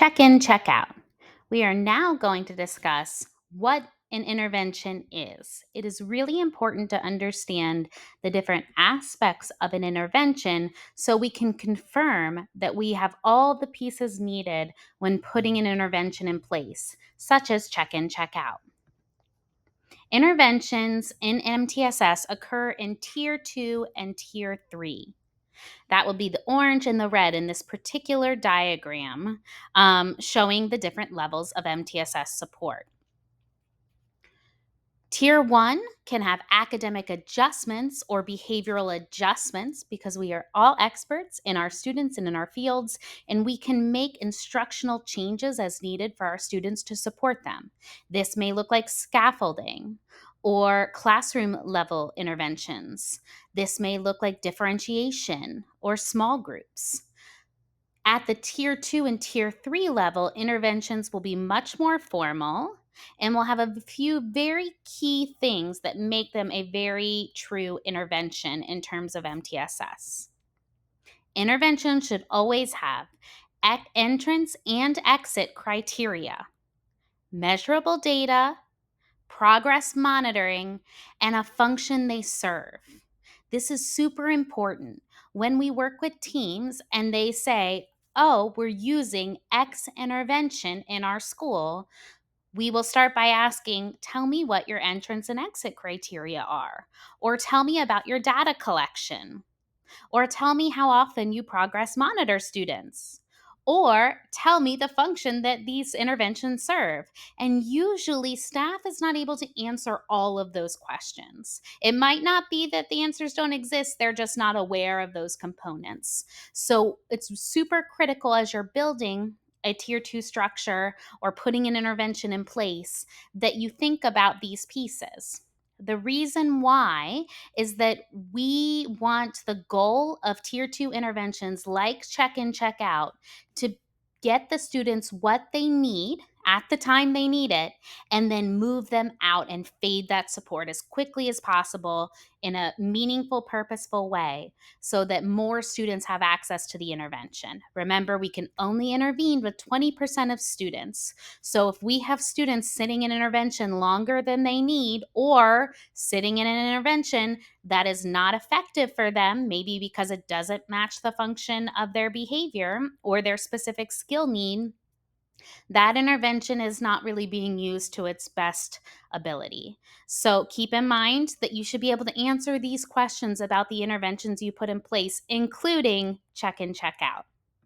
Check in, check out. We are now going to discuss what an intervention is. It is really important to understand the different aspects of an intervention so we can confirm that we have all the pieces needed when putting an intervention in place, such as check in, check out. Interventions in MTSS occur in Tier 2 and Tier 3. That will be the orange and the red in this particular diagram, showing the different levels of MTSS support. Tier 1 can have academic adjustments or behavioral adjustments because we are all experts in our students and in our fields, and we can make instructional changes as needed for our students to support them. This may look like scaffolding or classroom level interventions. This may look like differentiation or small groups. At the Tier 2 and Tier 3 level, interventions will be much more formal and will have a few very key things that make them a very true intervention in terms of MTSS. Intervention should always have entrance and exit criteria, measurable data, progress monitoring, and a function they serve. This is super important. When we work with teams and they say, oh, we're using X intervention in our school, we will start by asking, tell me what your entrance and exit criteria are, or tell me about your data collection, or tell me how often you progress monitor students, or tell me the function that these interventions serve. And usually staff is not able to answer all of those questions. It might not be that the answers don't exist, they're just not aware of those components. So it's super critical as you're building a Tier 2 structure or putting an intervention in place that you think about these pieces. The reason why is that we want the goal of Tier 2 interventions like check in, check out to get the students what they need at the time they need it, and then move them out and fade that support as quickly as possible in a meaningful, purposeful way so that more students have access to the intervention. Remember, we can only intervene with 20% of students. So if we have students sitting in intervention longer than they need, or sitting in an intervention that is not effective for them, maybe because it doesn't match the function of their behavior or their specific skill need, that intervention is not really being used to its best ability. So keep in mind that you should be able to answer these questions about the interventions you put in place, including check in, check out.